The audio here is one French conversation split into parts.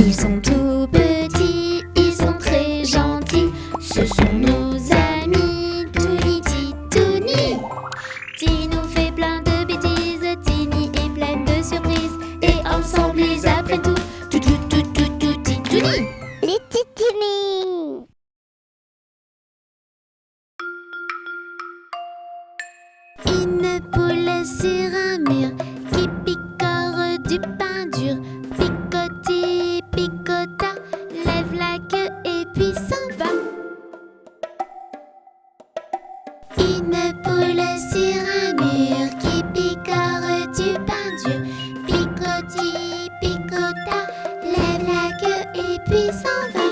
Ils sont tout petits, ils sont très gentils. Ce sont nos amis, Touni, Titouni. Tini nous fait plein de bêtises, Tini est pleine de surprises. Et ensemble ils apprennent tout, Titouni. Les Titouni. Une poule sur un mur qui picore du pain dur. Picoti, picota, lève la queue et puis s'en va. Une poule sur un mur qui picore du pain dur. Picoti, picota, lève la queue et puis s'en va.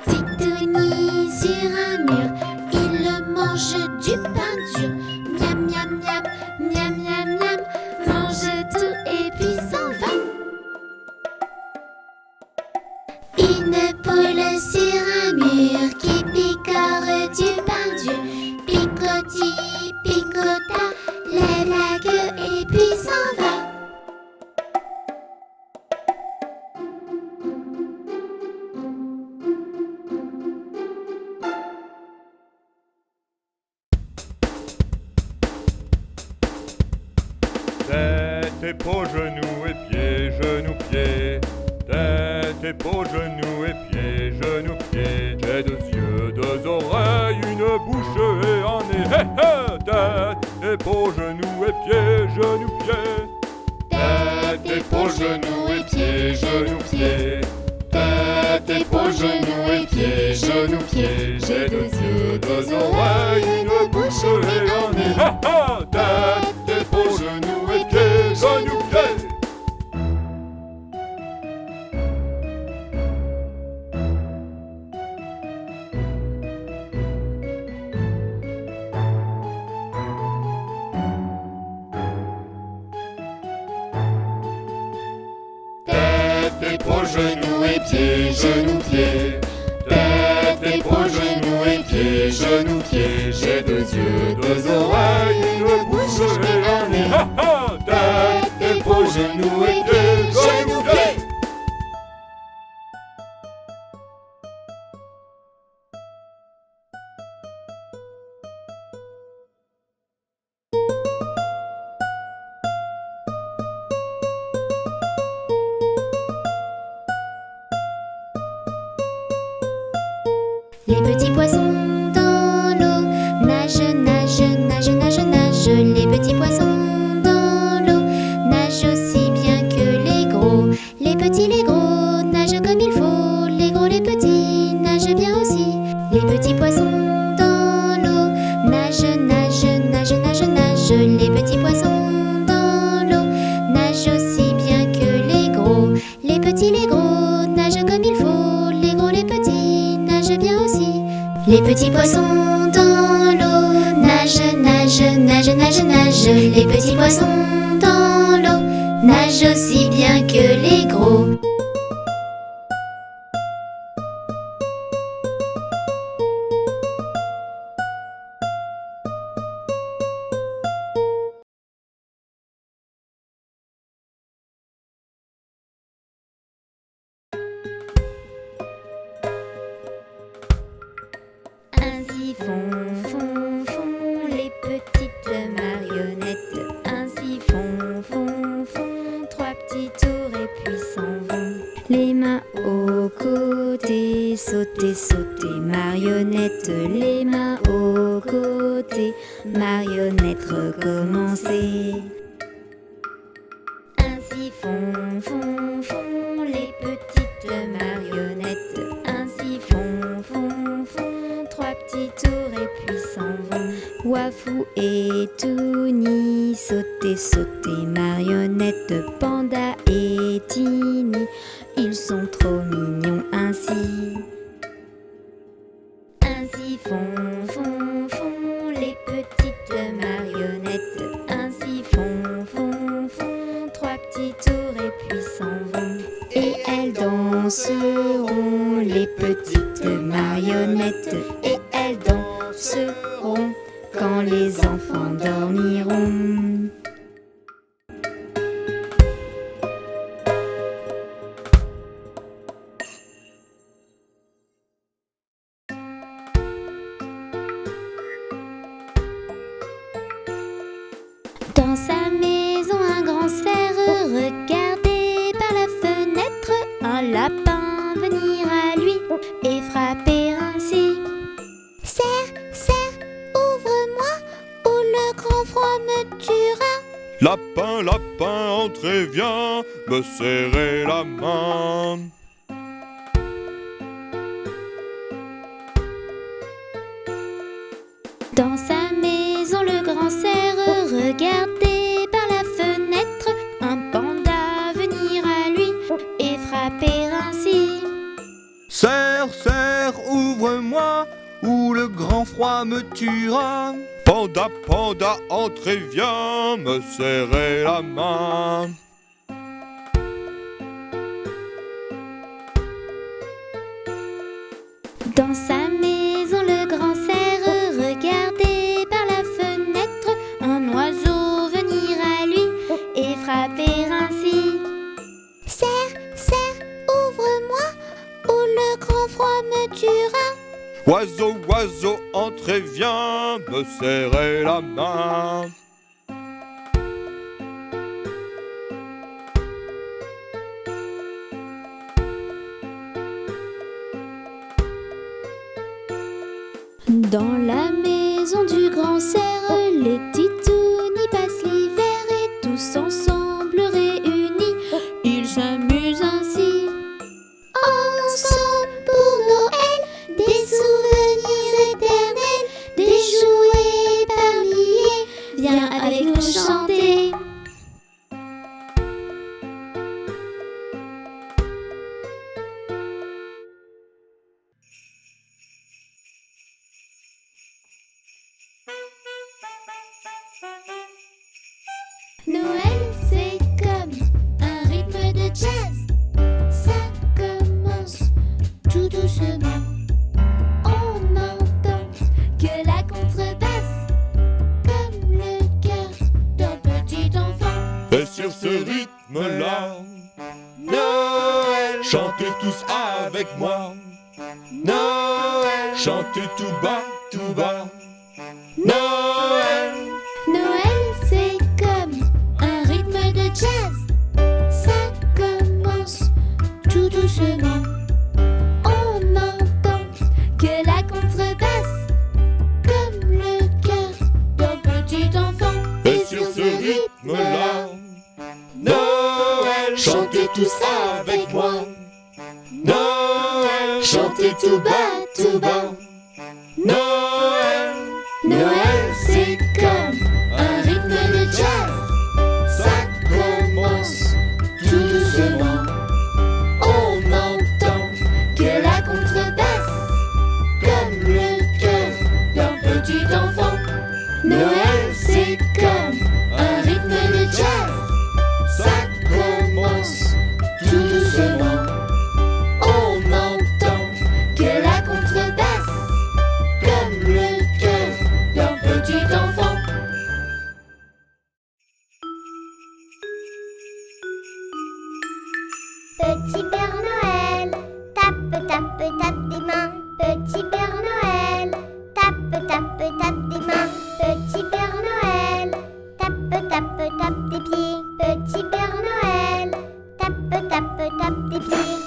Titouni sur un mur, il mange du pain dur. Miam, miam, miam, miam, miam, miam, mange tout et puis s'en va. Une poule sur un mur qui picore du pain dur. Picoti, picota, lève la queue et puis s'en va. Tête, épaules, genoux et pieds, genoux, pieds. Tête, épaules, genoux et pieds, genoux, pieds. J'ai 2 yeux, 2 oreilles, une bouche et un nez. Hé hé! Tête, épaules, genoux et pieds, genoux, pieds. Tête, épaules, genoux et pieds, genoux, pieds. Tête, épaules, genoux et pieds, genoux, pieds. J'ai 2 yeux, 2 oreilles, une bouche et un nez. Hé hé! Tête, épaules, genoux et pieds, genoux, pieds. Tête, épaules, genoux et pieds, genoux, pieds. Tête, épaules, genoux et pieds, genoux, pieds. J'ai 2 yeux, 2 oreilles, une bouche et un nez. Ha ha! Tête, épaules, genoux et pieds, genoux, pieds. Les petits poissons dans l'eau nagent, nagent, nagent, nagent, nagent. Les petits poissons dans l'eau nagent aussi bien que les gros. Les petits, les gros nagent comme il faut. Les gros, les petits nagent bien aussi. Les petits poissons dans l'eau nagent, nagent, nagent, nagent, nagent. Les petits poissons dans l'eau nagent aussi bien que les gros. Les petits, les gros nagent comme il faut. Les gros, les petits nagent bien aussi. Les petits poissons dans l'eau nagent, nagent, nagent, nagent, nagent. Les petits poissons dans l'eau nagent aussi bien que les gros. Ainsi font, font, font les petites marionnettes. Ainsi font, font, font 3 petits tours et puis s'en vont. Les mains aux côtés, sauter, sauter, marionnettes. Les mains aux côtés, marionnettes, recommencer. Ainsi font, font, font les petites marionnettes. Ainsi font, font, font 3 petits tours et puis s'en vont. Wafou et Touni, sauter, sauter, marionnettes. Panda et Tini, ils sont trop mignons ainsi. Ainsi font, font, font les petites marionnettes. Ainsi font, font, font 3 petits demi-tour et puis s'en vont. Et elles danseront, les petites marionnettes. Et elles danseront quand les enfants dormiront. Dans sa maison, un grand cerf regardait par la fenêtre un lapin venir à lui et frapper ainsi. Cerf, cerf, ouvre-moi, ou le grand froid me tuera. Lapin, lapin, entrez, viens me serrer la main. Dans sa maison, le grand cerf regardait par la fenêtre un panda venir à lui et frapper ainsi. Cerf, cerf, ouvre-moi, ou le grand froid me tuera. Panda, panda, entrez, viens me serrer la main. Dans sa maison, le grand cerf regardait par la fenêtre un oiseau venir à lui et frapper ainsi. Cerf, cerf, ouvre-moi, ou le grand froid me tuera. Oiseau, oiseau, entrez, viens me serrer la main. Dans la maison du grand cerf, les titous y passent l'hiver et tous ensemble réunis, ils s'amusent ainsi. Ensemble pour Noël, des souvenirs éternels, des jouets par milliers, Viens avec nous chanter. Noël, c'est comme un rythme de jazz. Ça commence tout doucement. On entend que la contrebasse, comme le cœur d'un petit enfant. Et sur ce rythme-là, Noël, chantez tous avec moi. Noël, Chantez tout bas, tout bas. Noël, Noël, c'est comme un rythme de jazz. Ça commence tout doucement. On entend que la contrebasse, comme le cœur d'un petit enfant. Et sur ce rythme-là, Noël, chantez tous avec moi. Noël, Chantez tout bas, tout bas. Noël, Noël, c'est comme un rythme de jazz. Ça commence tout doucement. On entend que la contrebasse, comme le cœur d'un petit enfant. Noël, c'est comme un rythme de jazz. Ça commence tout doucement. On entend que la contrebasse, comme le cœur d'un petit enfant. Petit Père Noël, tape, tape, tape des mains. Petit Père Noël, tape, tape, tape des mains. Petit Père Noël, tape, tape, tape des pieds. Petit Père Noël, tape, tape, tape des pieds.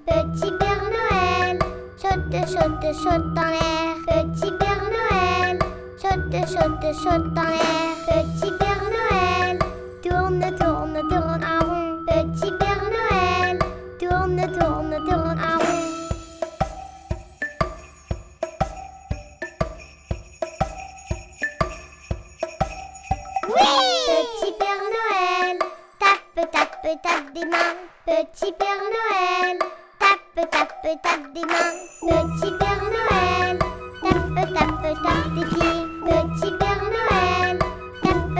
Petit Père Noël, saute, saute, saute en l'air. Petit Père Noël, saute, saute, saute en l'air. Petit Père Noël, tourne, tourne, tourne en rond. Petit Père Noël, tourne, tourne, tourne en rond. Petit Père Noël, tape, tape, tape des mains. Petit Père Noël, tape, tape, tape des mains. Petit Père Noël, tape, tape, tape des pieds. Petit Père Noël, tape,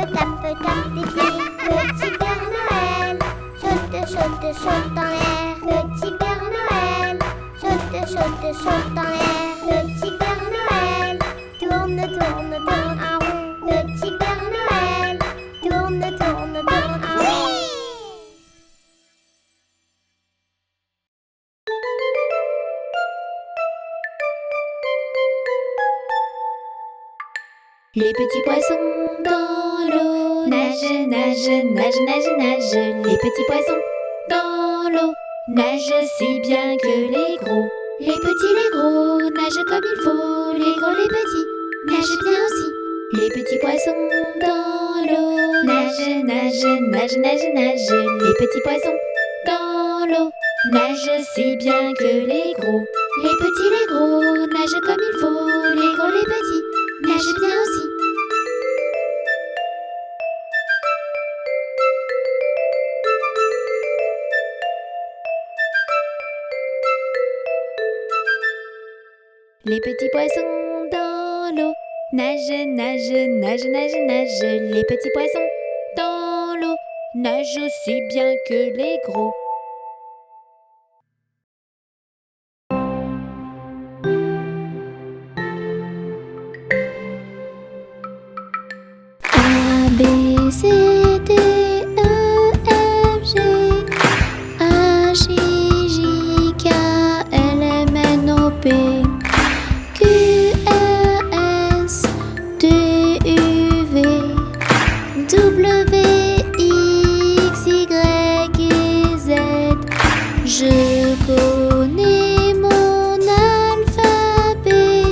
saute dans l'air. Petit Père Noël, saute, saute, saute dans l'air. Petit Père Noël, tourne, tourne, tourne en rond. Petit Père Noël, tourne, tourne, tourne en rond. Les petits poissons dans l'eau nagent, nagent, nagent, nagent, nagent. Les petits poissons dans l'eau nagent si bien que les gros. Les petits, les gros nagent comme il faut. Les gros, les petits nagent bien aussi. Les petits poissons dans l'eau nagent, nagent, nagent, nagent, nagent. Les petits poissons dans l'eau nagent si bien que les gros. Les petits, les gros nagent comme il faut. Les gros, les petits nagent bien aussi. Les petits poissons dans l'eau nagent, nagent, nagent, nagent, nagent. Les petits poissons dans l'eau nagent aussi bien que les gros. A, B, C, D, E, F, G, H, I, J, K, L, M, N, O, P, Q, R, S, T, U, V, W, X, Y et Z. Je connais mon alphabet.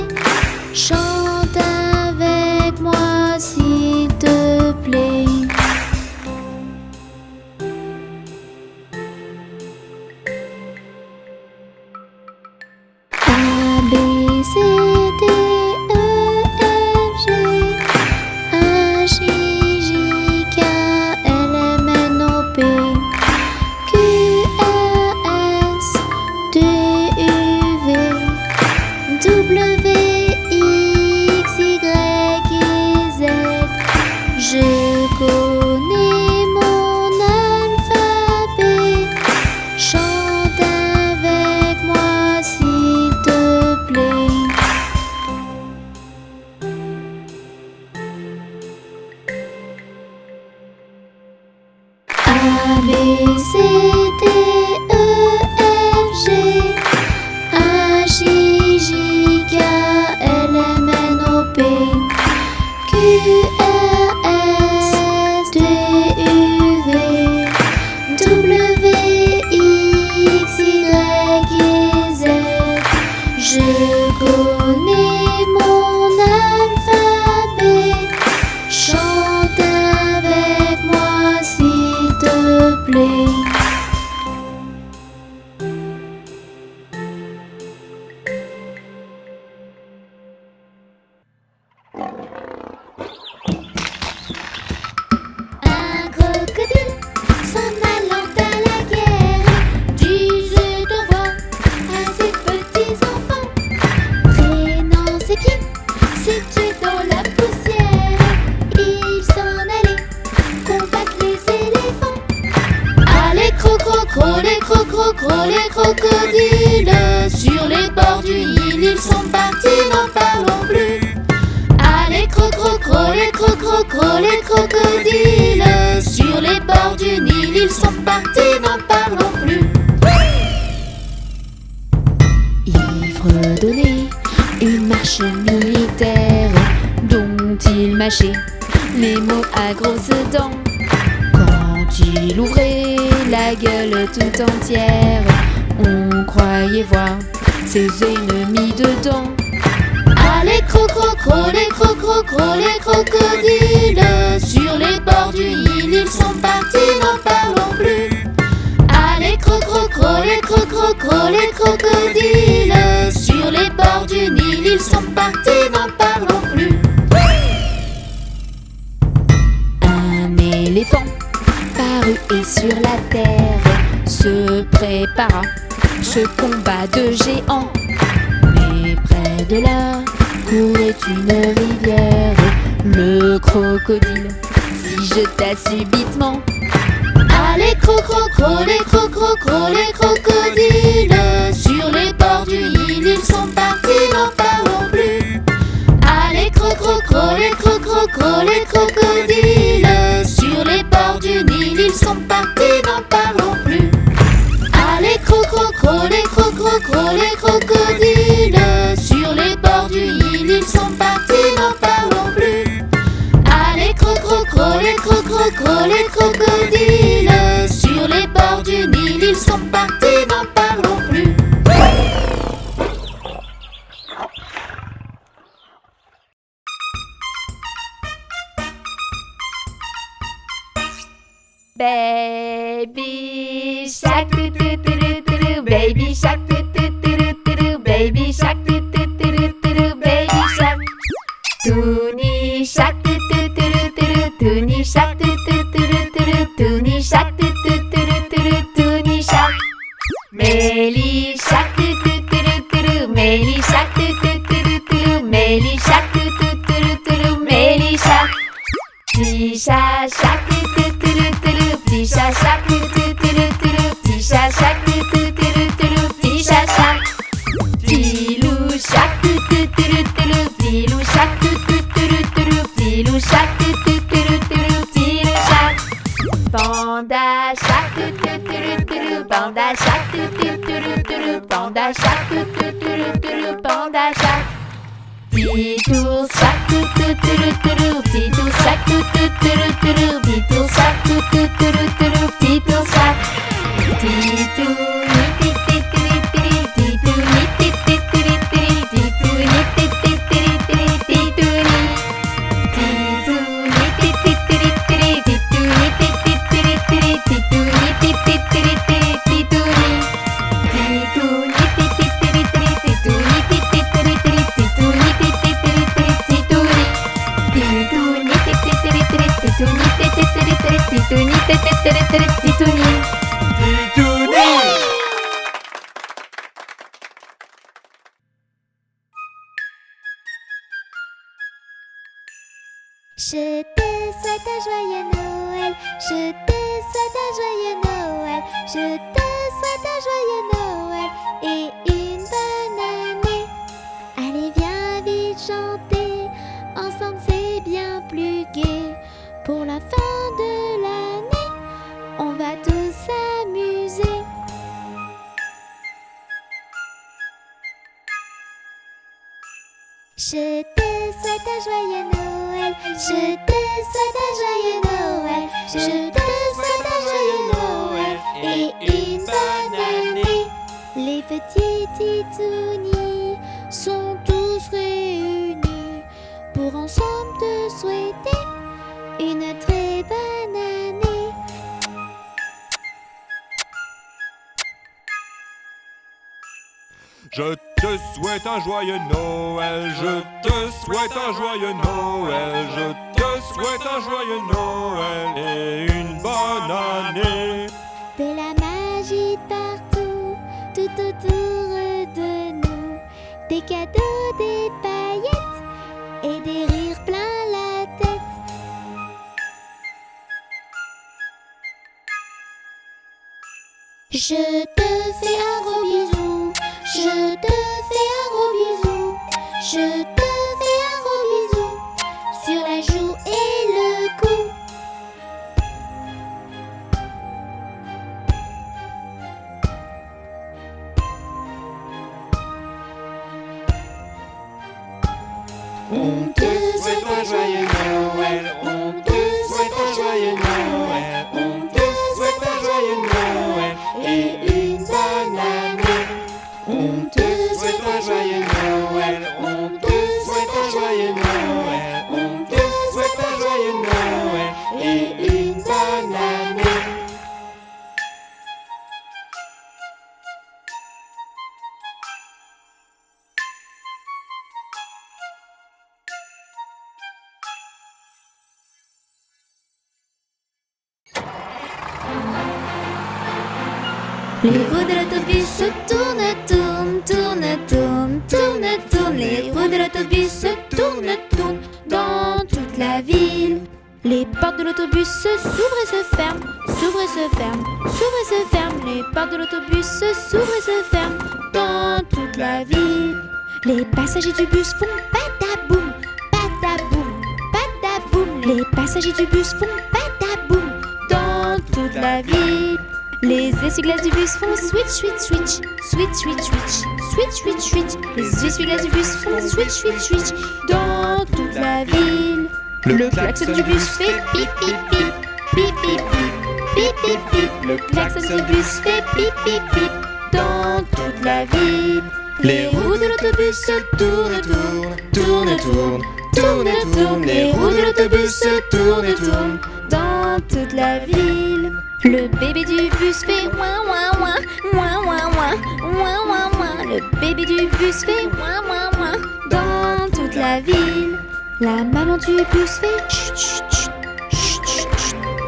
Chante avec moi s'il te plaît. A, B, C, D, E, F, G, H, I, J, K, L, M, N, O, P, Q, R, S, T, U, V, W, X, Y et Z. Je connais mon alphabet. Chante avec moi s'il te plaît. A, B, C, D, E, F, G, H, I, J, K, L, M, N, O, P, Q, R, S, T, U, V, W, X, Y et Z. Je connais mon alphabet. Chante avec moi s'il te plaît. Un crocodile s'en allant à la guerre disait au revoir à ses petits enfants. Traînant ses pieds, c'était dans la poussière. Il s'en allait combattre les éléphants. Allez crocro, les crocro, les crocodiles. Sur les bords du Nil, ils sont partis, n'en parlons plus. Allez crocro, les crocodiles. Sur les bords du Nil, ils sont partis, n'en parlons plus. Il fredonnait une marche militaire dont il mâchait les mots à grosses dents. Quand il ouvrait la gueule tout entière, on croyait voir ses ennemis dedans. Allez crocro, les crocodiles. Sur les bords du Nil, ils sont partis, n'en parlons plus. Allez crocro, les crocodiles. Sur les bords du Nil, ils sont partis, n'en parlons plus. Un éléphant parut et sur la terre se prépara ce combat de géants. Mais près de là courait une rivière. Le crocodile s'y jeta subitement. Allez, cro-cro-cro, les cro-cro-cro, les crocodiles. Sur les bords du Nil, ils sont partis, n'en parlons plus. Allez, cro-cro-cro, les cro-cro-cro, les crocodiles. Sur les bords du Nil, ils sont partis, n'en parlons plus. Allez, cro-cro-cro, les cro-cro-cro, les crocodiles. Sur les bords du Nil, ils sont partis, n'en parlons plus. Allez, cro-cro-cro, les cro-cro-cro, les crocodiles. Sur les bords du Nil, ils sont partis, n'en parlons plus. Baby shark doo doo doo doo doo, baby shark doo doo doo doo doo, baby shark doo doo doo doo doo, baby shark. Toonie shark doo doo doo doo doo, toonie shark doo doo doo doo doo, toonie shark doo doo doo doo doo, toonie shark. Mélie shark doo doo doo doo doo, Mélie shark doo doo doo doo, Mélie shark doo doo doo doo, Mélie shark. Tisha shark doo doo doo doo, Tisha shark doo doo doo doo, Tisha shark doo doo doo doo, Tisha shark. Tilou shark doo doo doo doo, Tilou shark doo doo doo doo, Tilou shark doo doo doo doo, Tilou shark. Panda shark doo doo doo doo, Panda shark doo doo doo doo, Panda shark doo doo doo doo, Panda shark. Titou shark doo doo doo doo, Titou shark doo doo doo doo, Titou shark doo doo doo doo, Titou shark. Titou ni ti ti ti ti, Titou ni ti ti ti ti, Titou ni ti ti ti ti, Titou ni. Titou ni ti ti ti ti, Titou ni ti ti ti ti, Titou ni ti ti ti ti, Titou ni. Titou ni ti ti ti ti, Titou ni ti ti ti ti, Titou ni ti ti ti ti, Titou ni. Titou ni ti ti ti ti, Titou ni ti ti ti ti, Titou ni ti ti ti ti, Titou ni. Je te souhaite un joyeux Noël, je te souhaite un joyeux Noël, je te souhaite un joyeux Noël et une bonne année. Allez, viens vite chanter, ensemble c'est bien plus gai. Pour la fin de l'année, on va tous s'amuser. Je te souhaite un joyeux Noël, je te souhaite un joyeux Noël, je te souhaite un joyeux Noël et une bonne année. Les petits titounis sont tous réunis pour ensemble te souhaiter une très bonne année. Je te souhaite un joyeux Noël, je te souhaite un joyeux Noël, je te souhaite un joyeux Noël et une bonne année. De la magie partout, tout autour de nous, des cadeaux, des paillettes et des rires plein la tête. Je te fais un gros bisou, je te fais un gros bisou, je te fais un gros bisou sur la joue et le cou. On te souhaite un joyeux Noël, on te souhaite un joyeux Noël, on te souhaite un joyeux Noël et une bonne année. On te souhaite un joyeux Noël, on te souhaite un joyeux Noël, on te souhaite un joyeux Noël et une bonne année. Les roues de l'autobus se tournent, tournent, tournent, tournent, tournent, tournent. Les roues de l'autobus se tournent, tournent dans toute la ville. Les Les portes de l'autobus s'ouvrent et se ferment, s'ouvrent et se ferment, s'ouvrent et se ferment. Les portes de l'autobus s'ouvrent et se ferment dans toute la ville. Les passagers du bus font pataboum, pataboum, pataboum. Les passagers du bus font pataboum dans toute la ville. Les essuie-glaces du bus font switch, switch, switch, switch, switch, switch, switch, switch, switch. Les essuie-glaces du bus font switch, switch, switch dans toute la ville. Le klaxon du bus fait pip, pip, pip, pip, pip, pip, pip, pip, pip. Le klaxon du bus fait pip, pip, pip dans toute la ville. Les roues de l'autobus tournent, tournent, tournent, tournent, tournent, tournent. Les roues de l'autobus tournent, tournent dans toute la ville. Le bébé du bus fait ouin ouin ouin, ouin ouin ouin, ouin ouin ouin. Le bébé du bus fait ouin ouin ouin dans toute la ville. La maman du bus fait chut chut chut, chut chut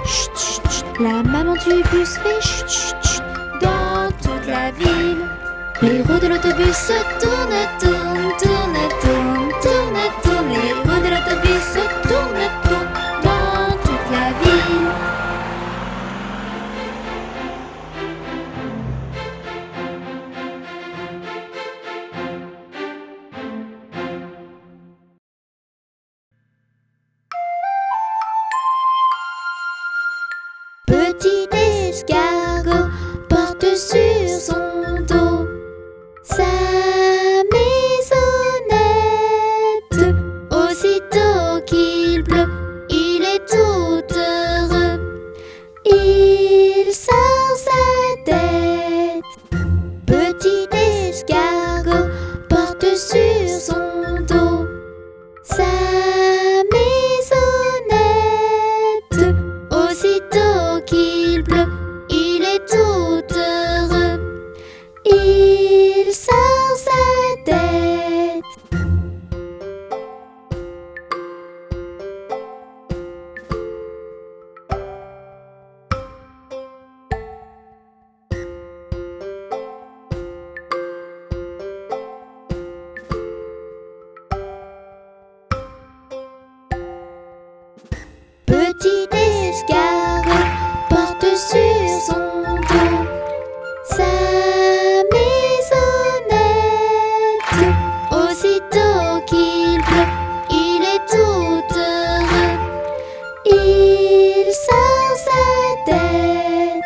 chut, chut chut. La maman du bus fait chut chut chut dans toute la ville. Les roues de l'autobus tournent, tournent, tournent, tournent, tournent, tournent. Les roues de l'autobus tournent, tournent dans toute la ville. Petit escargot porte sur son dos sa maisonnette. Aussitôt qu'il pleut, il est tout heureux. Il sort sa tête. Petit escargot porte sur son dos sa maisonnette. Aussitôt qu'il pleut, il est tout heureux. Il sort sa tête. Petit escargot porte sur son dos sa maisonnette. Aussitôt qu'il pleut, il est tout heureux. Il sort sa tête.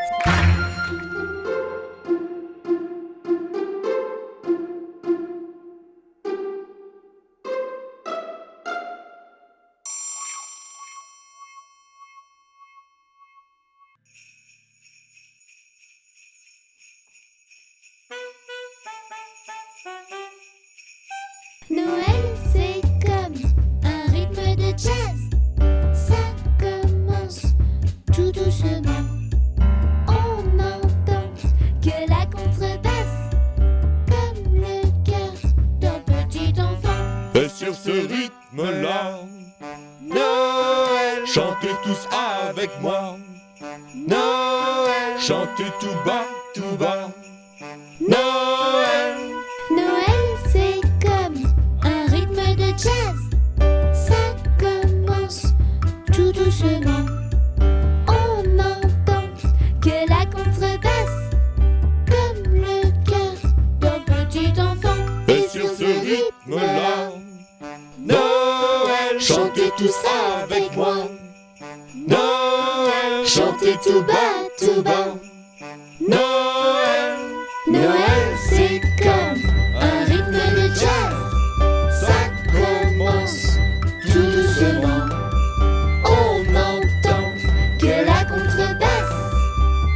Noël, c'est comme un rythme de jazz. Ça commence tout doucement. On entend que la contrebasse, comme le cœur d'un petit enfant. Et sur ce rythme-là, Noël, chantez tous avec moi. Noël, chantez tout bas, tout bas. Noël, Noël, c'est comme un rythme de jazz. Ça commence tout doucement. On entend que la contrebasse, comme le cœur d'un petit enfant. et sur ce rythme-là, Noël, chantez tous avec moi. Noël, chantez tout bas, tout bas. Noël, Noël, c'est comme un rythme de jazz. ça commence tout doucement. On entend que la contrebasse,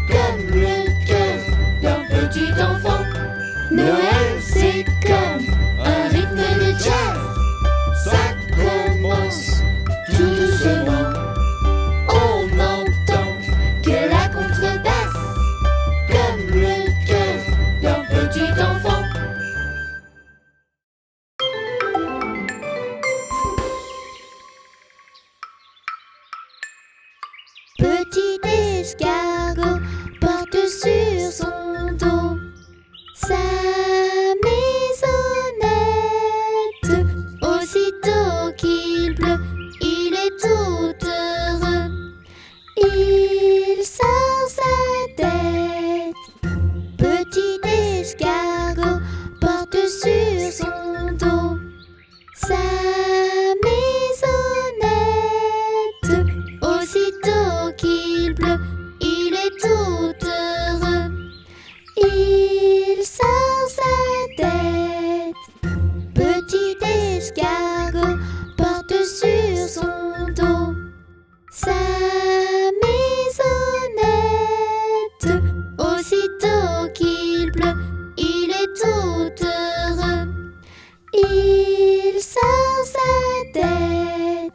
comme le cœur d'un petit enfant. Noël, c'est comme un rythme de jazz. Ça commence tout doucement. On entend que la contrebasse, comme pleut, il est tout heureux. Il sort sa tête, petit escargot porte sur son dos sa maisonnette. Aussitôt qu'il pleut, il est tout heureux. Il sort sa tête.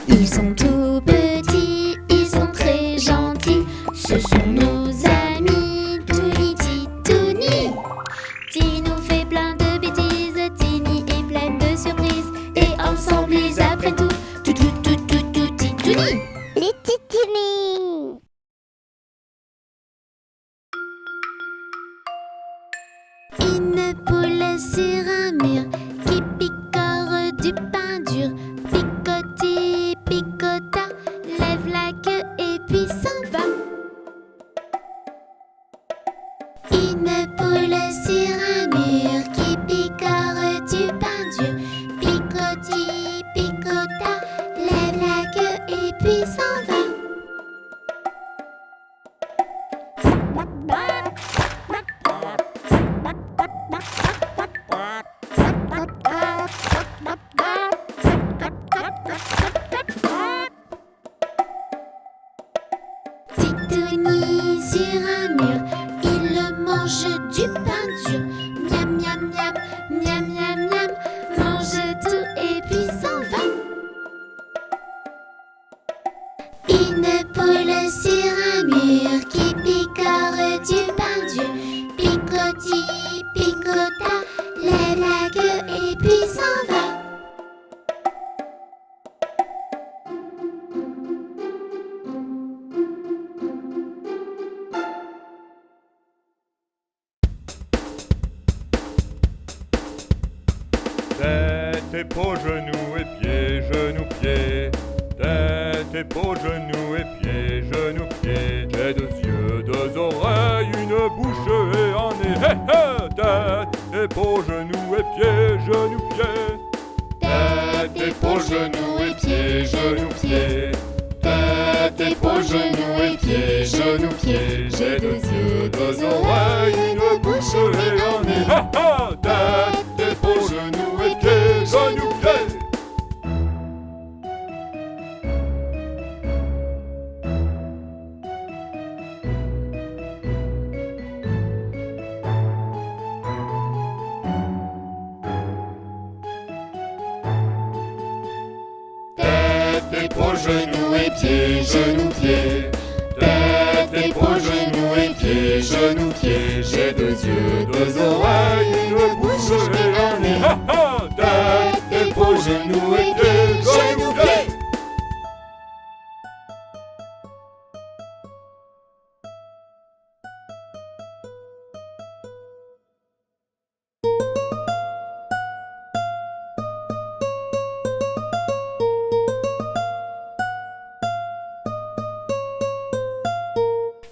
Ils sont tout petits, ils sont très gentils. Ce sont nos amis, Touni, Titouni. Ti nous fait plein de bêtises, Tini est pleine de surprises. Et ensemble ils apprennent tout, Titouni. Les titini. Une poule sur un mur qui picore du pain dur. Picoti, picota, lève la queue et puis s'en va. Une poule sur un mur qui picore du pain dur. Picoti, picota, lève la queue et puis s'en va. Titouni sur un mur, il mange du pain dur. Miam, miam, miam, miam, miam, miam, mange tout et puis s'en va. Une poule sur un mur qui picore du pain dur. Picoti, picota, lève la queue et puis s'en va. Tête, épaules, genoux et pieds, genoux, pieds. Tête, épaules, genoux et pieds, genoux, pieds. J'ai 2 yeux, 2 oreilles, une bouche et un nez. Hé hé! Tête, épaules, genoux et pieds, genoux, pieds. Tête, épaules, genoux et pieds, genoux, pieds. Tête, épaules, genoux et pieds, genoux, pieds. J'ai 2 yeux, 2 oreilles, une bouche et un nez. Hé hé! Tête, épaules, genoux et pieds, genoux, pieds. Tête, épaules, genoux et pieds, genoux, pieds. Tête, épaules, genoux et pieds, genoux, pieds. J'ai 2 yeux, 2 oreilles, une bouche et un nez. Ha ha! Tête, épaules, genoux et pieds, genoux, pieds.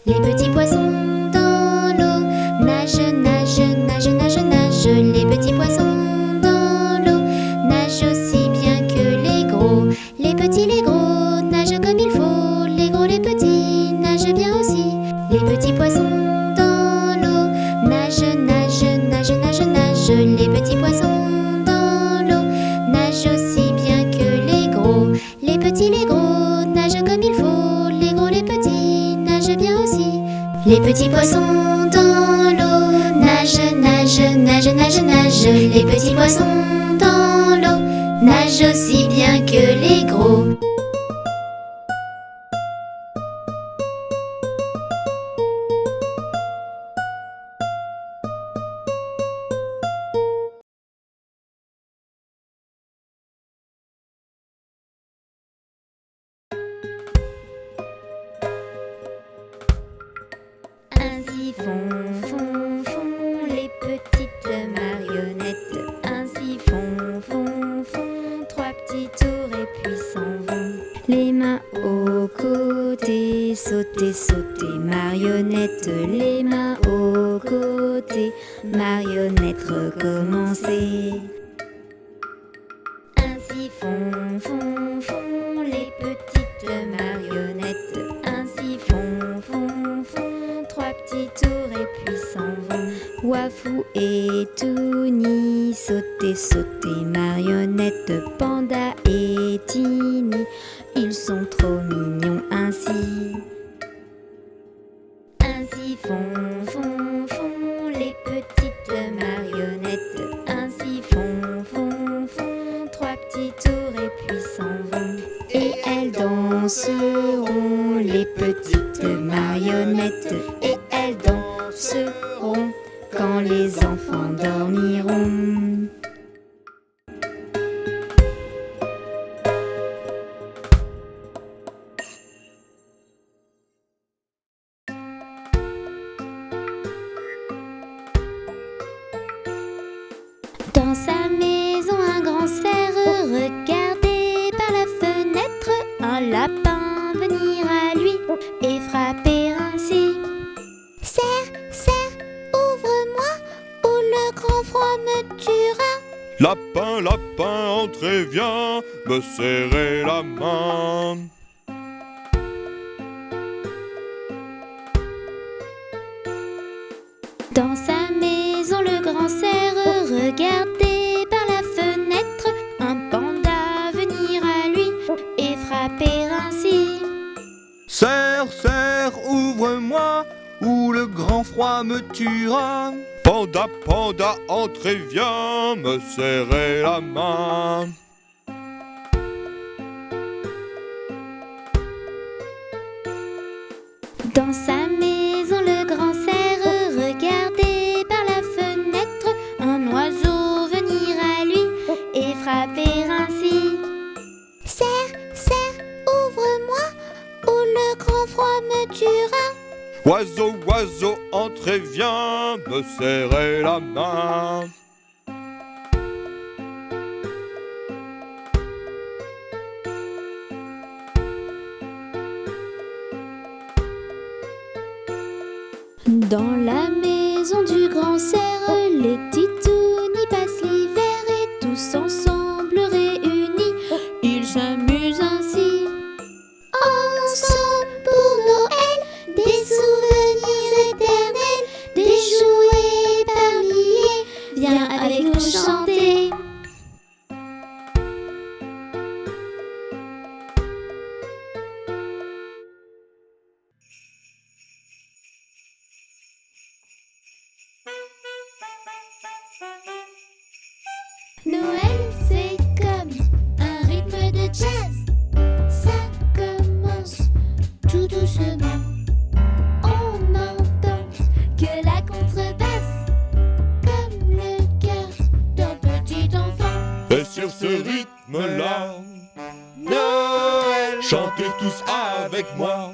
Les petits poissons dans l'eau nagent, nagent, nagent, nagent, nagent. Les petits poissons dans l'eau nagent aussi bien que les gros. Les petits, les gros nagent comme il faut. Les gros, les petits nagent bien aussi. Les petits poissons dans l'eau nagent, nagent, nagent, nagent, nagent. Les petits poissons dans l'eau nagent aussi bien que les gros. Les petits, les gros nagent comme il faut. Les gros, les petits nagent bien aussi. Les petits poissons dans l'eau nagent, nagent, nagent, nagent, nagent. Les petits poissons dans l'eau nagent aussi bien que les gros. Ainsi font, font, font les petites marionnettes. Ainsi font, font, font 3 petits tours et puis s'en vont. Les mains aux côtés, sauter, sauter, marionnettes. Les mains aux côtés, marionnettes, recommencer. Ainsi font les petites marionnettes. Ainsi font trois petits tours et puis s'en vont. Wafou et Touni, sautez, marionnettes. Panda et Tini, ils sont trop mignons ainsi. Ainsi font les petites marionnettes. Ainsi font trois petits tours et puis s'en vont. Et elles danseront, les petites marionnettes. Et elles danseront quand les enfants dormiront. Dans sa maison, un grand cerf regardait par la fenêtre un lapin venir à lui et frapper ainsi. Cerf, ouvre-moi ou le grand froid me tuera. Lapin, entrez, viens me serrer la main. Dans sa maison, le grand cerf regardait par la fenêtre un panda venir à lui et frapper ainsi. Cerf, ouvre-moi, ou le grand froid me tuera. Panda, entrez, viens me serrer la main. Dans sa maison, le grand cerf regardait par la fenêtre un oiseau venir à lui et frapper ainsi. Cerf, ouvre-moi ou le grand froid me tuera. Oiseau, entrez, viens me serrer la main. Dans la maison du grand cerf, les titounis passent l'hiver et tous ensemble réunis, ils s'amusent ainsi. Ensemble pour Noël, des souvenirs éternels, des jouets par milliers, viens avec nous chanter. Noël, c'est comme un rythme de jazz. Ça commence tout doucement. On entend que la contrebasse, comme le cœur d'un petit enfant. Et sur ce rythme-là, Noël, chantez tous avec moi.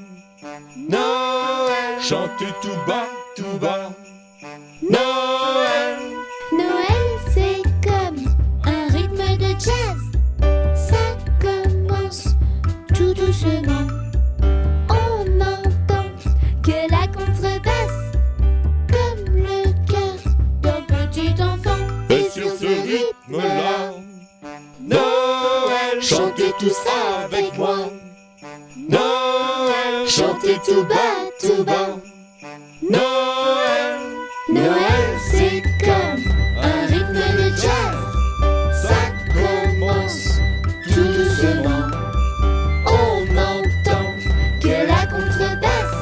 Noël, chantez tout bas, Noël. Noël, c'est comme un rythme de jazz. Ça commence tout doucement. On entend que la contrebasse, comme le cœur d'un petit enfant. Et sur ce rythme-là, Noël, chantez tous avec moi. Noël, chantez tout bas, Noël. Noël, c'est comme un rythme de jazz. Ça commence tout doucement. On entend que la contrebasse,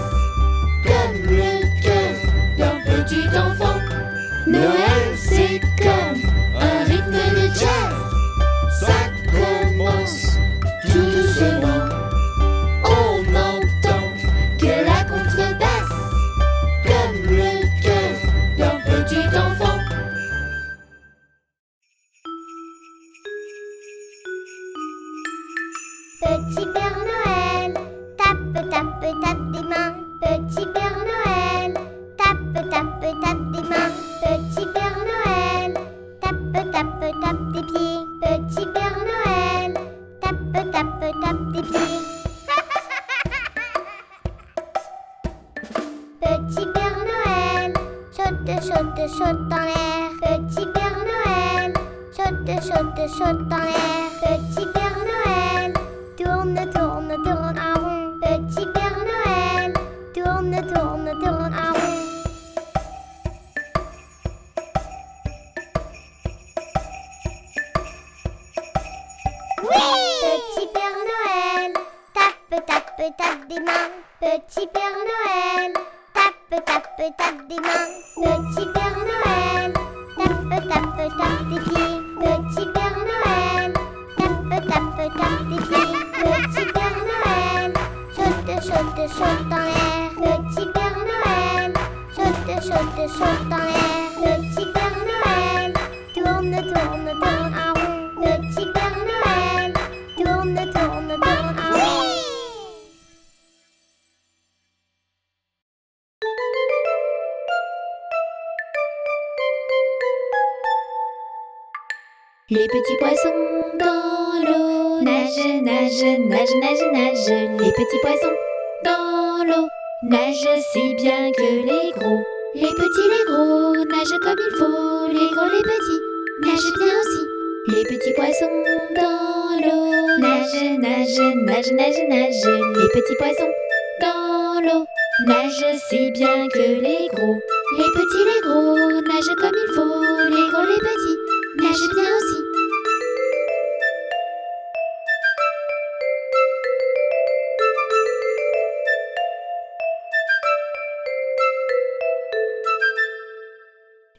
comme le cœur d'un petit enfant. Noël, c'est comme un rythme de jazz. Ça commence Tout doucement. On entend que la contrebasse, comme le cœur d'un petit enfant. Petit Père Noël, tape, tape, tape des mains. Petit Père Noël, tape, tape, tape des mains. Petit Père Noël, tape, tape, tape des pieds. Petit Père Noël, tape, tape, tape des pieds. Petit Père Noël, saute, saute, saute en l'air. Petit Père Noël, saute, saute, saute saute en l'air. Petit Père Noël, tourne, tourne, tourne en rond. Petit Père Noël, tourne, tourne, tourne en rond. Petit Père Noël, tape, tape, tape des mains. Petit Père Noël, tape, tape, tape des mains. Petit Père Noël, tape, tape, tape des pieds. Petit Père Noël, tape, tape, tape des pieds. Petit Père Noël, saute, saute, saute en l'air. Petit Père Noël, saute, saute, saute en l'air. Petit Père Noël, tourne, tourne, tourne en rond. Petit Père Noël, tourne, tourne, tourne en rond. Les petits poissons dans l'eau nagent, nagent, nagent, nagent, nagent. Les petits poissons dans l'eau nagent aussi bien que les gros. Les petits, les gros nagent comme il faut. Les gros, les petits nagent bien aussi. Les petits poissons dans l'eau nagent, nagent, nagent, nagent, nagent. Les petits poissons dans l'eau nagent aussi bien que les gros. Les petits, les gros nagent comme il faut. Les gros, les petits nagent bien aussi.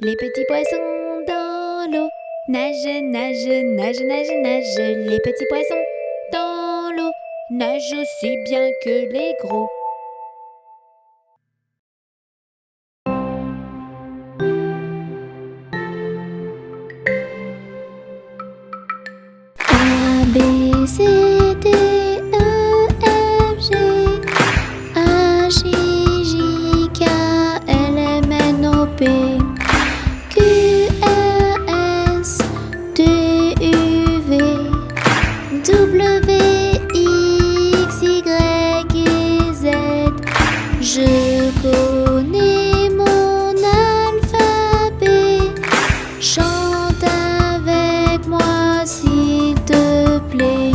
Les petits poissons dans l'eau nagent, nagent, nagent, nagent, nagent. Les petits poissons dans l'eau nagent aussi bien que les gros. A, B, C, D, E, F, G, H, I, J, K, L, M, N, O, P, Q, R, S, T, U, V, W, X, Y, et Z. Je connais mon alphabet. Chante avec moi s'il te plaît.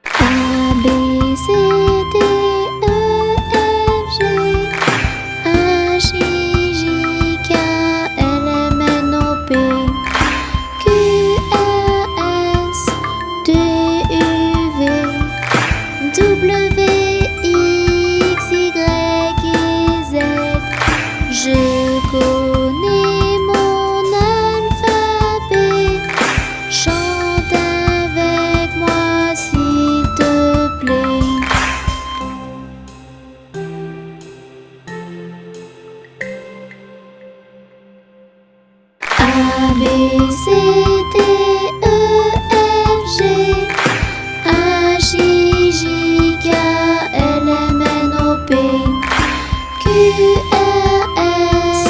A, B, C, D, E, F, G, H, I, J, K, L, M, N, O, P, Q, R, S, T, U, V, W, X, Y, et Z. Je connais mon alphabet. Chante avec moi s'il te plaît. A, B, C, D, E, F, G, H, I, J, K, L, M, N, O, P, Q, R, S,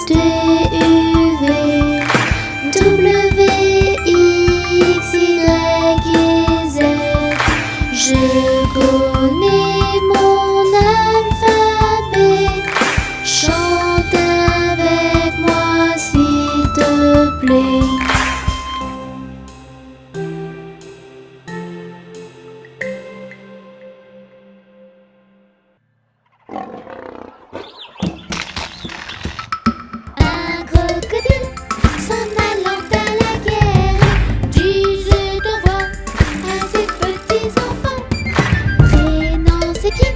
T, U, V, W, X, Y, et Z. Je connais mon alphabet. Chante avec moi s'il te plaît. Un crocodile s'en allant à la guerre disait au revoir à ses petits enfants. Traînant ses pieds,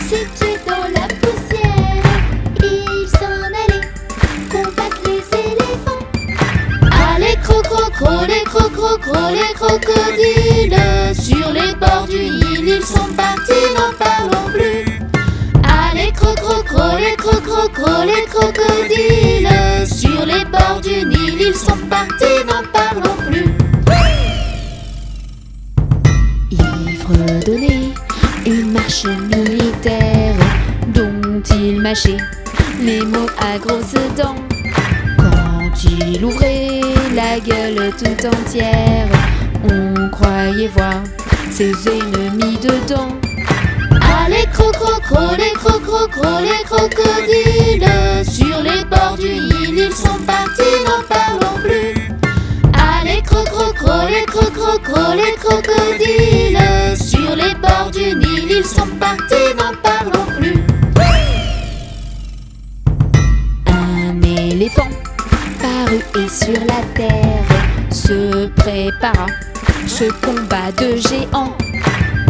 ses pieds dans la poussière, il s'en allait combattre les éléphants. Allez cro-cro-cro, les cro-cro-cro, les crocodiles, sur les bords du Nil ils sont partis, n'en parlons plus. Allez cro-cro-cro, les cro-cro-cro, les crocodiles, sur les bords du Nil ils sont partis, n'en parlons plus. Il fredonnait une marche militaire dont il mâchait les mots à grosses dents. Quand il ouvrait la gueule tout entière, on croyait voir ses ennemis dedans. Allez, cro-cro-cro, les cro-cro-cro, les crocodiles. Sur les bords du Nil, ils sont partis, n'en parlons plus. Allez, cro-cro-cro, les cro-cro-cro, les crocodiles. Sur les bords du Nil, ils sont partis, n'en parlons plus. Un éléphant parut et sur la terre se prépara ce combat de géants.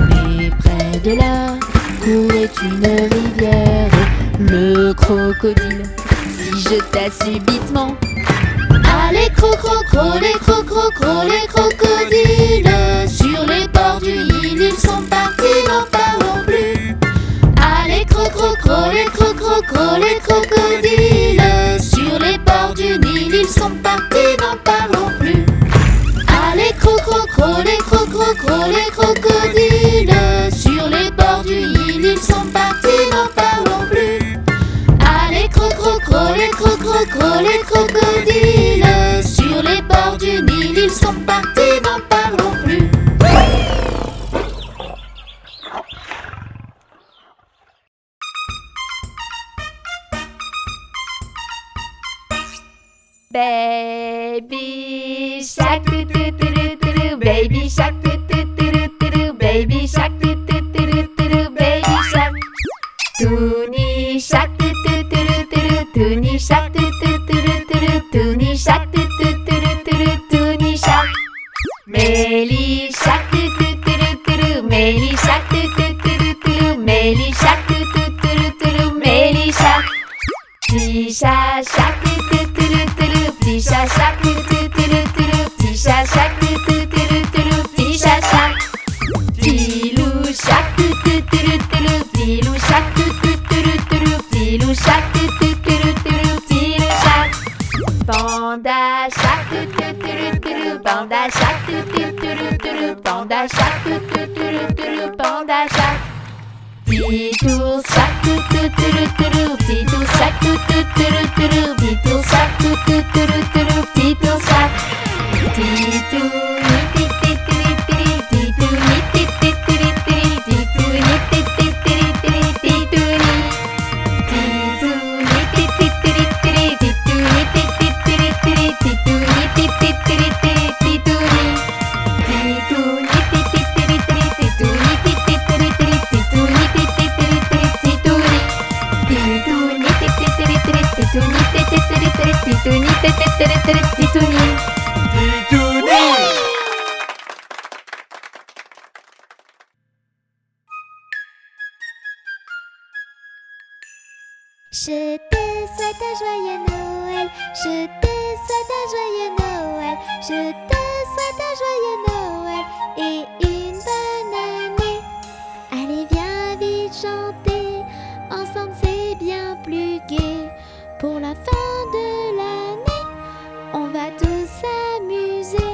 Mais près de là courait une rivière. Le crocodile s'y jeta subitement. Allez, cro-cro-cro, les cro-cro-cro, les crocodiles. Sur les bords du Nil, ils sont partis, n'en parlons plus. Allez, cro-cro-cro, les cro-cro-cro, les crocodiles. Sur les bords du Nil, ils sont partis, n'en parlons plus. Allez, cro-cro-cro, les cro-cro-cro, les crocodiles. Sur les bords du Nil, ils sont partis, n'en parlons plus. Allez, cro-cro-cro, les cro-cro-cro, les crocodiles. Sur les bords du Nil, ils sont partis, n'en parlons plus. Baby shark, do do do do do do. Baby shark, do do do do do do. Baby shark, do do do do do do. Baby shark. Toonie shark, do do do do do do. Toonie shark, do do do do do do. Toonie shark, do do do do do do. Toonie shark. Melly shark, do do do do do do. Melly shark, do do do do do do. Melly shark, do do do do do do. Melly shark. Tisha shark, do do do do do do. Tisha shark, do do do do do do. Tisha shark, do do do do do do. Tisha shark. Tilou shark, do do do do do do. Tilou shark, do do do do do do. Tilou shark, do do do do do do. Tilou shark. Panda shark, do do do do do do. Panda shark, do do do do do do. Panda shark, do do do do do do. Panda shark. Titou shark, do do do do do do. Titou shark, do do do do do do. Titou shark, do do do do do do. Titou shark. Titou ni ti ti ti ti. Titou ni ti ti ti ti. Titou ni ti ti ti ti. Titou ni. Titou ni ti ti ti ti. Titou ni ti ti ti ti. Titou ni ti ti ti ti. Titou ni. Titou ni ti ti ti ti. Titou ni ti ti ti ti. Titou ni ti ti ti ti. Titou ni. Titou ni ti ti ti ti. Titou ni ti ti ti ti. Titou ni ti ti ti ti. Titou ni. Je te souhaite un joyeux Noël. Je te souhaite un joyeux Noël. Je te souhaite un joyeux Noël et une bonne année. Allez, viens vite chanter. Ensemble, c'est bien plus gai. Pour la fin de l'année, on va tous s'amuser.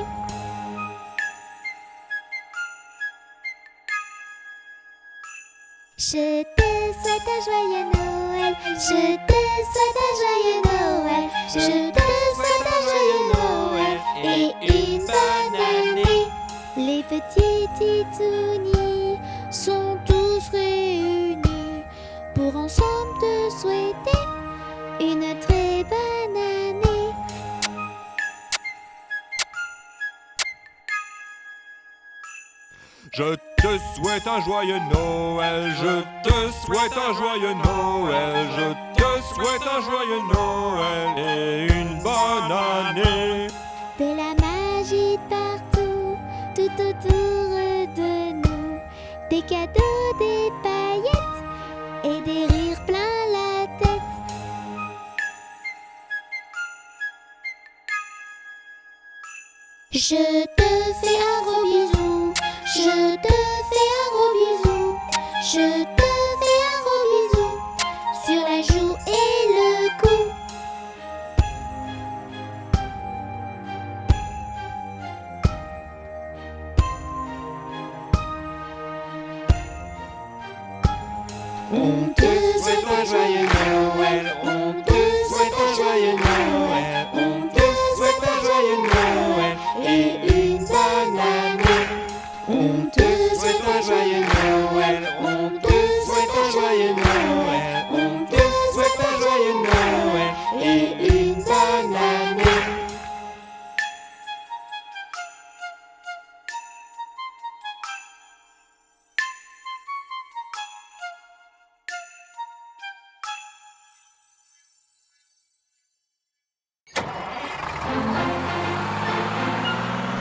Je te souhaite un joyeux Noël. Je te souhaite un joyeux Noël. Je te souhaite un joyeux Noël et une bonne année. Les petits titounis sont tous réunis pour ensemble te souhaiter une très bonne année. Je te souhaite un joyeux Noël, je te souhaite un joyeux Noël, je te souhaite un joyeux Noël et une bonne année. De la magie partout, tout autour de nous, des cadeaux, des paillettes et des rires plein la tête. Je te fais un gros bisou, je te fais un gros bisou, je te fais un gros bisou sur la joue et le cou. On te souhaite un joyeux Noël, on te souhaite un joyeux Noël, on te souhaite un joyeux Noël et une bonne année. On te souhaite un joyeux Noël, on te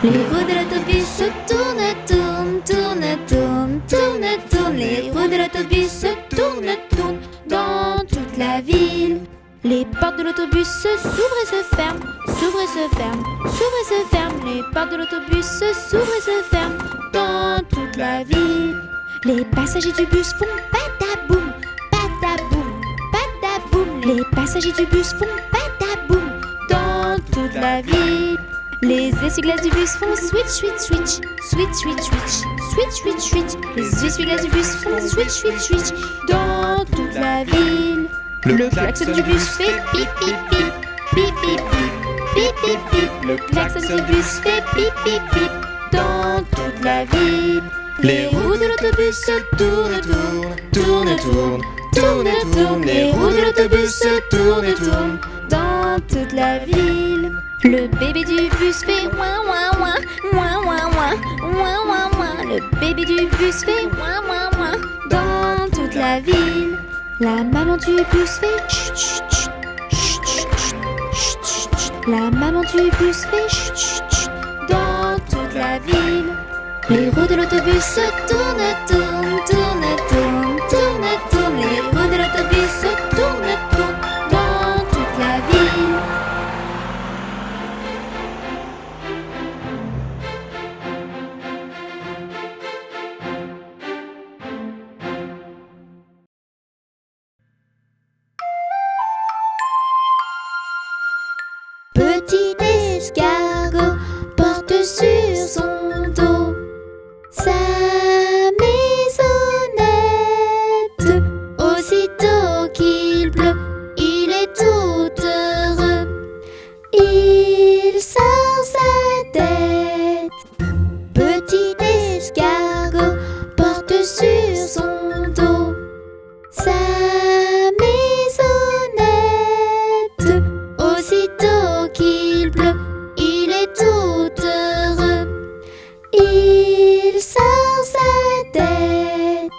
Les roues de l'autobus se tournent, tournent, tournent, tournent, tournent, tournent. Les roues de l'autobus se tournent, tournent dans toute la ville. Les portes de l'autobus s'ouvrent et se ferment, s'ouvrent et se ferment, s'ouvrent et se ferment. Les portes de l'autobus s'ouvrent et se ferment dans toute la ville. Les passagers du bus font pataboum, pataboum, pataboum. Les passagers du bus font pataboum dans toute la ville. Les essuie-glaces du bus font switch, switch, switch, switch, switch, switch, switch, switch, switch. Les essuie-glaces du bus font switch, switch, switch dans toute la ville. Le klaxon du bus fait pip, pip, pip, pip, pip, pip, pip, pip, pip. Le klaxon du bus fait pip, pip, pip dans toute la ville. Les roues de l'autobus se tournent, tournent, tournent, tournent, tournent, tournent. Les roues de l'autobus se tournent, tournent dans toute la ville. Le bébé du bus fait ouin, ouin, ouin, ouin, ouin, ouin, ouin, ouin, ouin. Le bébé du bus fait ouin, ouin, ouin dans toute la ville. La maman du bus fait chut, chut, chut, chut, chut, chut, chut, chut. La maman du bus fait chut, chut, chut dans toute la ville. Les roues de l'autobus se tournent, tournent, tournent, tournent, tournent, tournent. Les roues de l'autobus se tournent, tournent dans toute la ville. Petit escargot porte sur son dos sa maisonnette. Aussitôt qu'il pleut, il est tout heureux. Il sort sa tête. Petit escargot porte sur son dos sa maisonnette. Aussitôt qu'il pleut, il est tout heureux. Il sort sa tête.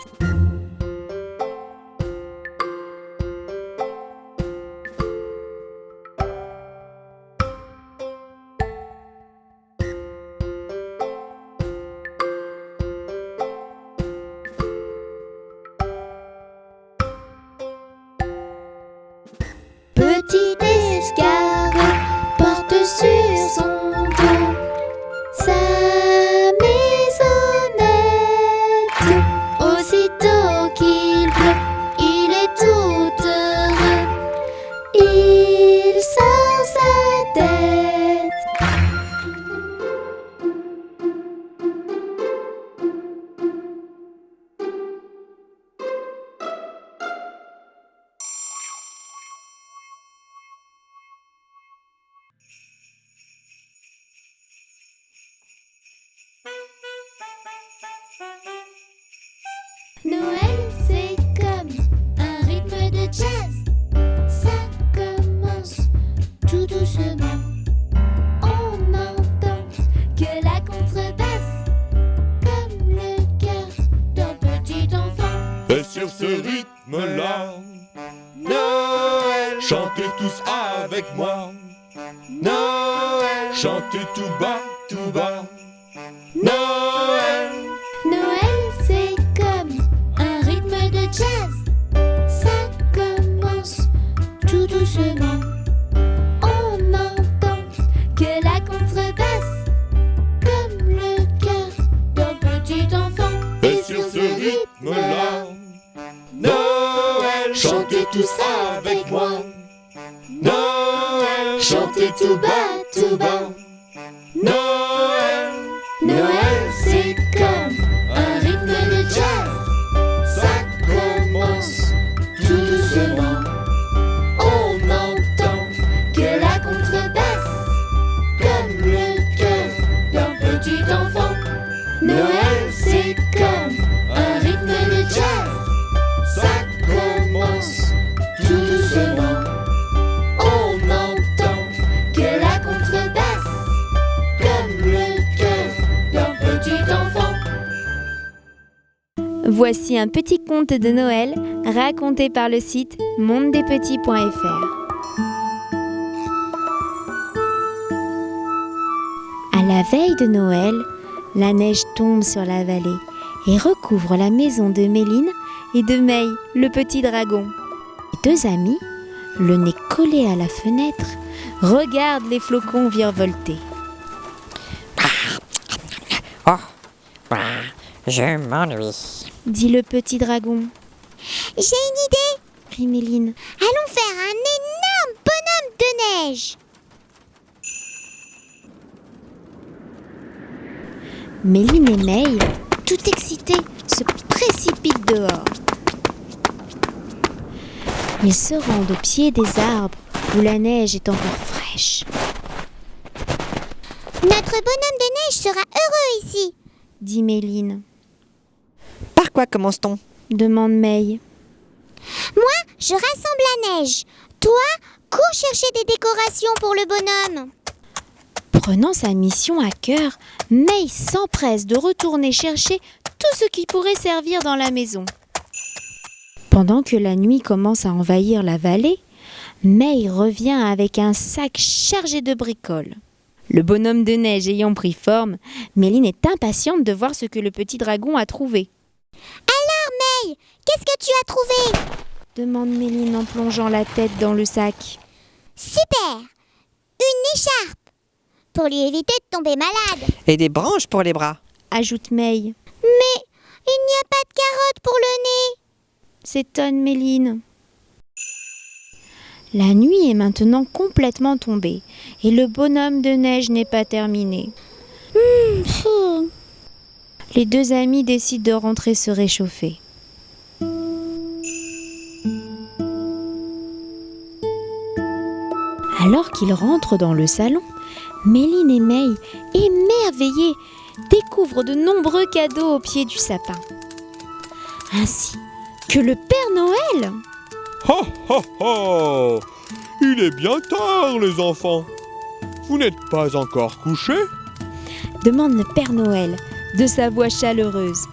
Petit escargot porte sur son dos sa maisonnette. Aussitôt qu'il pleut, il est tout heureux. Il sort sa tête. Noël, c'est comme un rythme de jazz. Ça commence tout doucement. On entend que la contrebasse, comme le cœur d'un petit enfant. Et sur ce rythme-là, Noël, chantez tous avec moi. Noël, chantez tout bas, tout bas. Noël, Noël, c'est comme un rythme de jazz. Ça commence tout doucement. On entend que la contrebasse, comme le cœur d'un petit enfant. et sur ce rythme-là, Noël, chantez tous avec moi. Noël, chantez tout bas, tout bas. Noël, Noël, c'est comme un rythme de jazz. ça commence Tout doucement, on entend que la contrebasse, comme le cœur d'un petit enfant. Noël, c'est comme un rythme de jazz. ça commence Tout doucement, on entend que la contrebasse, comme le cœur d'un petit enfant. Voici un petit conte de Noël raconté par le site mondedespetits.fr. À la La veille de Noël, la neige tombe sur la vallée et recouvre la maison de Méline et de May, le petit dragon. Les deux amis, le nez collé à la fenêtre, regardent les flocons virevolter. Je m'ennuie. Dit le petit dragon. J'ai une idée. Rit Méline. Allons faire un énorme bonhomme de neige. Méline et May, tout excités, se précipitent dehors. Ils se rendent au pied des arbres où la neige est encore fraîche. Notre bonhomme de neige sera heureux ici. Dit Méline. Par quoi commence-t-on? Demande May. Moi, je rassemble la neige. Toi, cours chercher des décorations pour le bonhomme. Prenant sa mission à cœur, May s'empresse de retourner chercher tout ce qui pourrait servir dans la maison. Pendant que la nuit commence à envahir la vallée, May revient avec un sac chargé de bricoles. Le bonhomme de neige ayant pris forme, Méline est impatiente de voir ce que le petit dragon a trouvé. Alors, May, qu'est-ce que tu as trouvé? Demande Méline en plongeant la tête dans le sac. Super! Une écharpe pour lui éviter de tomber malade. Et des branches pour les bras. Ajoute May. Mais il n'y a pas de carotte pour le nez. S'étonne Méline. La nuit est maintenant complètement tombée et le bonhomme de neige n'est pas terminé. Les deux amis décident de rentrer se réchauffer. Alors qu'ils rentrent dans le salon, Méline et May, émerveillées, découvrent de nombreux cadeaux au pied du sapin. Ainsi que le Père Noël. Ha ha ha! Il est bien tard, les enfants. Vous n'êtes pas encore couchés? Demande le Père Noël de sa voix chaleureuse.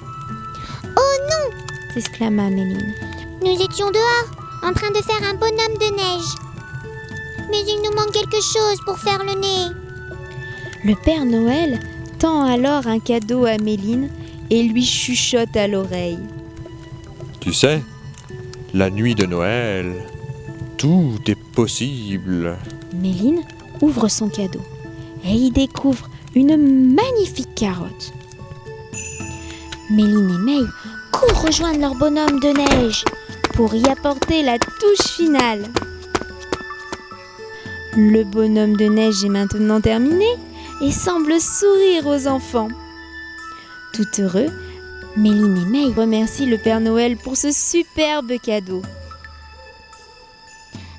Oh non! S'exclama Méline. Nous étions dehors, en train de faire un bonhomme de neige. Mais il nous manque quelque chose pour faire le nez. Le Père Noël tend alors un cadeau à Méline et lui chuchote à l'oreille. Tu sais, la nuit de Noël, tout est possible. Méline ouvre son cadeau et y découvre une magnifique carotte. Méline et May courent rejoindre leur bonhomme de neige pour y apporter la touche finale. Le bonhomme de neige est maintenant terminé et semble sourire aux enfants. Tout heureux, Méline et May remercient le Père Noël pour ce superbe cadeau.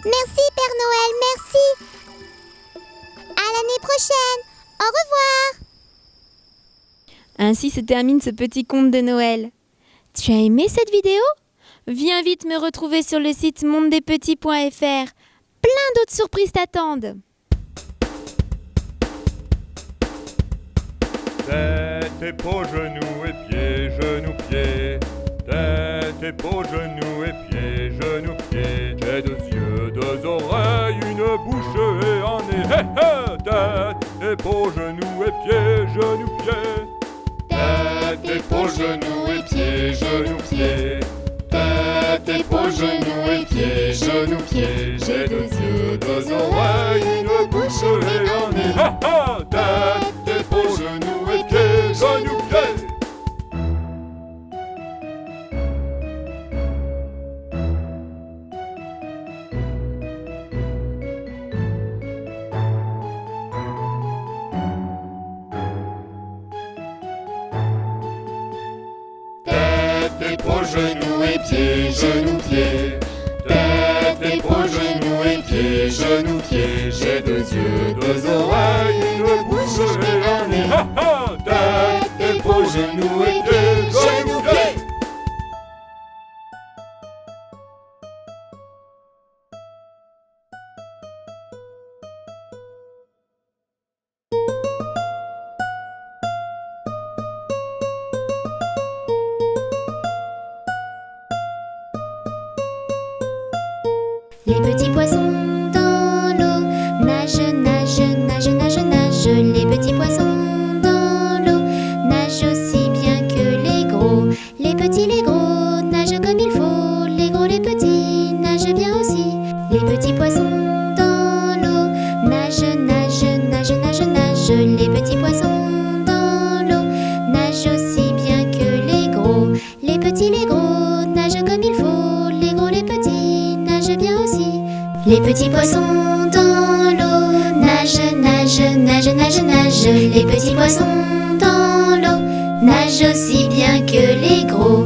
Merci Père Noël, merci. À l'année prochaine. Au revoir. Ainsi se termine ce petit conte de Noël. Tu as aimé cette vidéo? Viens vite me retrouver sur le site mondedespetits.fr. Plein d'autres surprises t'attendent. Tête, épaules, genoux et pieds, genoux, pieds. Tête, épaules, genoux et pieds, genoux, pieds. J'ai 2 yeux, 2 oreilles, une bouche et un nez. Hé hé! Tête, épaules, genoux et pieds, genoux, pieds. Tête, épaules, genoux et pieds, genoux, pieds. Tête, épaules, genoux et pieds, genoux, pieds. J'ai 2 yeux, 2 oreilles, une bouche et un nez. Ha ha! Tête, épaules, genoux et pieds, genoux, pieds. Tête, épaules, genoux et pieds, genoux, pieds. Tête, épaules, genoux et pieds, genoux, pieds. J'ai 2 yeux, 2 oreilles, une bouche et un nez. Ha ha! Tête, épaules, genoux et pieds, genoux, pieds. Les petits poissons dans l'eau nagent, nagent, nagent, nagent, nagent. Les petits poissons Les petits poissons dans l'eau nagent, nagent, nagent, nagent, nagent. Les petits poissons dans l'eau nagent aussi bien que les gros.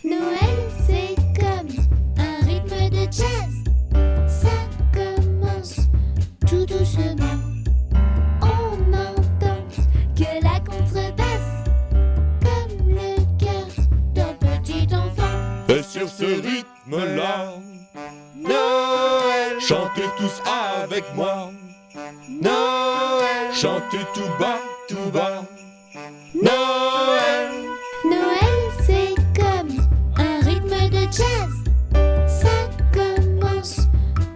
Noël, c'est comme un rythme de jazz. Ça commence tout doucement. On entend que la contrebasse, comme le cœur d'un petit enfant. Et sur ce rythme-là, Noël, chantez tous avec moi. Noël, chantez tout bas, tout bas. Noël, Noël, c'est comme un rythme de jazz. Ça commence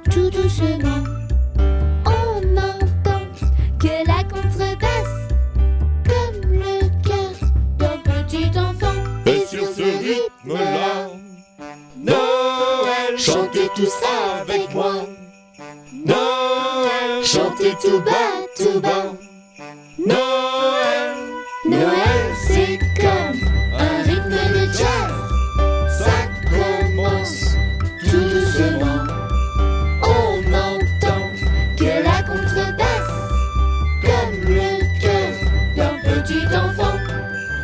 tout doucement. On entend que la contrebasse, comme le cœur d'un petit enfant. et sur ce rythme-là, Noël, chantez tous avec moi. Noël, chantez tout bas, tout bas. Noël, Noël, c'est comme un rythme de jazz. ça commence tout doucement. On entend que la contrebasse, comme le cœur d'un petit enfant.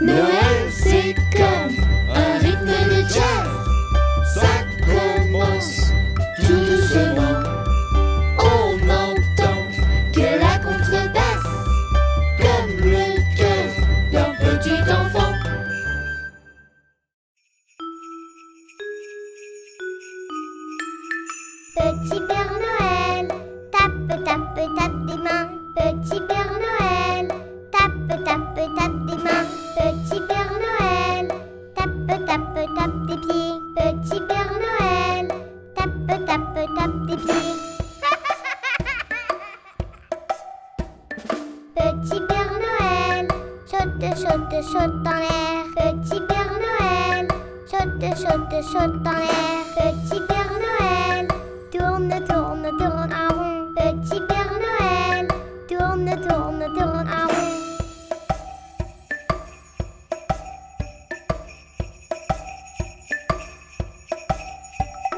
Noël, c'est comme un rythme de jazz. Ça commence tout doucement. On entend que la contrebasse, comme le cœur d'un petit enfant. Petit Père Noël, tape, tape, tape des mains. Petit Père Noël, tape, tape, tape des mains. Petit Père Noël, tape, tape, tape des pieds. Petit Père Noël, tape, tape, tape des pieds. Petit Père Noël, saute, saute, saute en l'air. Petit Père Noël, saute, saute, saute en l'air. Petit Père Noël, tourne, tourne, tourne en rond. Petit Père Noël, tourne, tourne, tourne en rond.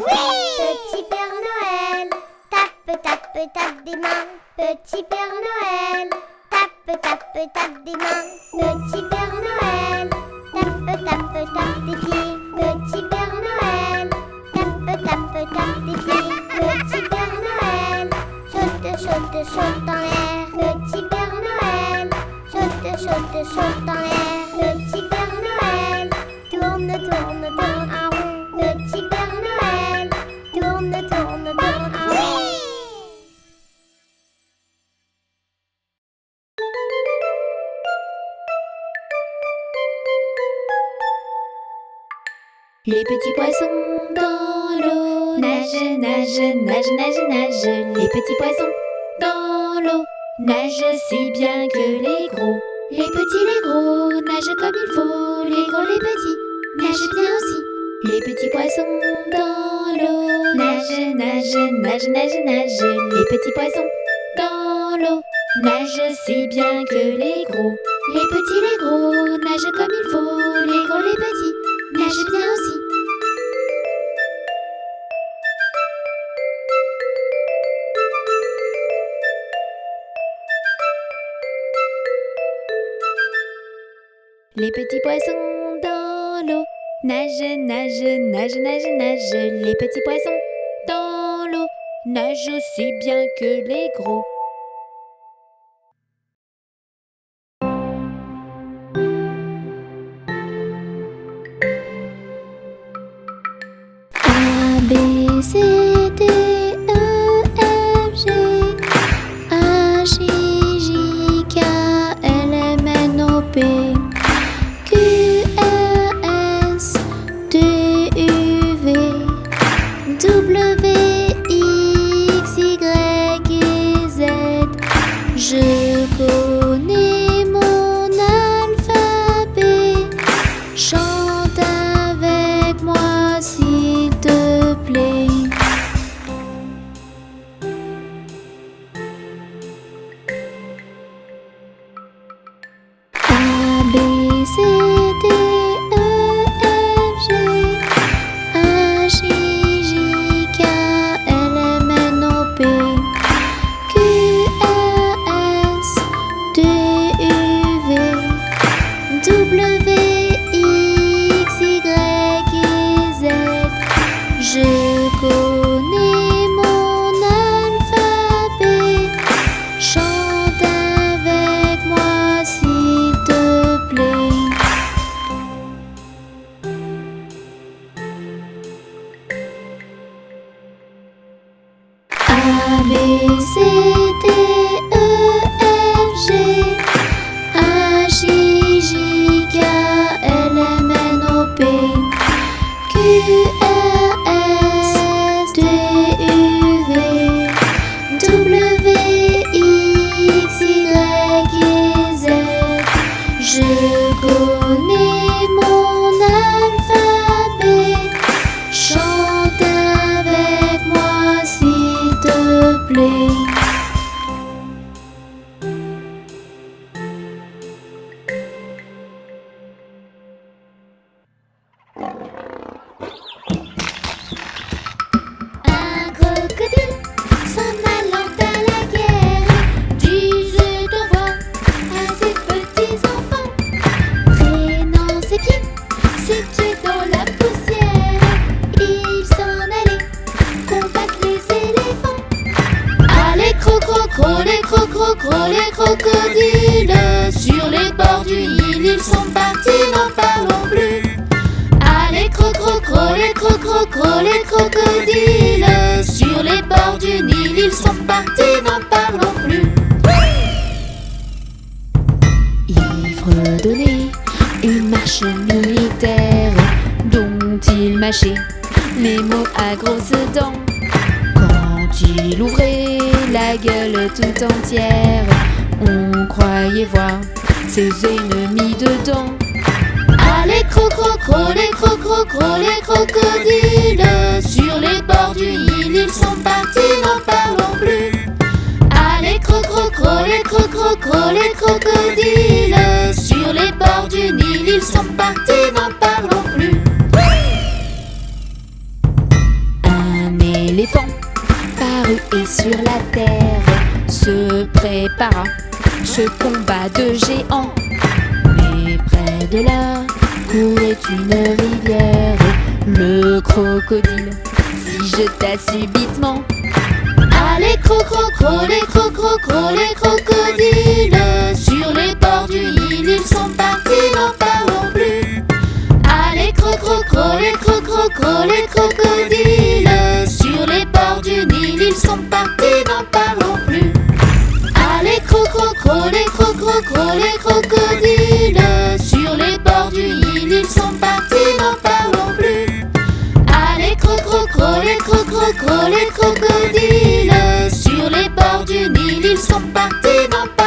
Petit Père Noël, tape, tape, tape des mains. Petit Père Noël, tape, tape, tape des mains. Petit Père Noël, tape, tape, tape des pieds. Petit Père Noël, tape, tape, tape des pieds. Petit Père Noël, saute, saute, saute en l'air. Petit Père Noël, saute, saute, saute en l'air. Petit Père Noël, tourne, tourne, tourne en rond. Petit Père Noël, tourne, tourne, tourne en rond. Les petits poissons dans l'eau nagent, nagent, nagent, nagent, nagent. Les petits poissons dans l'eau nagent si bien que les gros. Les petits, les gros nagent comme il faut. Les gros, les petits nagent bien aussi. Les petits poissons dans l'eau nagent, nagent, nagent, nagent, nagent. Les petits poissons dans l'eau nagent si bien que les gros. Les petits, les gros nagent comme il faut. Les gros, les petits nagent bien aussi. Les petits poissons dans l'eau nagent, nagent, nagent, nagent, nagent. Les petits poissons dans l'eau nagent aussi bien que les gros. A, B, C, D, E, F, G, H, I, J, K, L, M, N, O, P, Q, R, S, T, U, V, W, X, Y et Z. Je connais mon alphabet. C, D, E, F, G, H, I, J, K, L, M, N, O, P, Q, R, S, T, U, V, W, X, Y et Z. Je connais mon alphabet. Chante avec moi s'il te plaît. Un crocodile s'en allant à la guerre disait au revoir à ses petits enfants. Traînant ses pieds dans la poussière, il s'en allait combattre les éléphants. Allez crocro, les crocodiles sur les bords du Nil, ils sont partis, n'en parlons plus. Allez crocro, les crocodiles sur les bords du Nil, ils sont partis, n'en parlons plus. Ivre donné, une marche militaire dont il mâchait les mots à grosses dents. Quand il ouvrait la gueule tout entière, on croyait voir ses ennemis dedans. Allez crocro, les crocodiles sur les bords du Nil, ils sont partis, n'en parlons plus. Allez crocro, les crocodiles sur les bords du Nil, ils sont partis, n'en parlons plus. Un éléphant parut et sur la terre se prépara ce combat de géants. Mais près de là courait une rivière. Le crocodile s'y jeta subitement. Allez crocro, les crocodiles sur les bords du Nil, ils sont partis, n'en parlons plus. Allez crocro, les crocodiles sur les bords du Nil, ils sont partis, n'en parlons plus. Allez crocro, les crocodiles sur les bords du Nil, ils sont partis, n'en parlons plus. Allez crocro, les crocodiles sur les bords du Nil, ils sont partis, n'en parlons plus.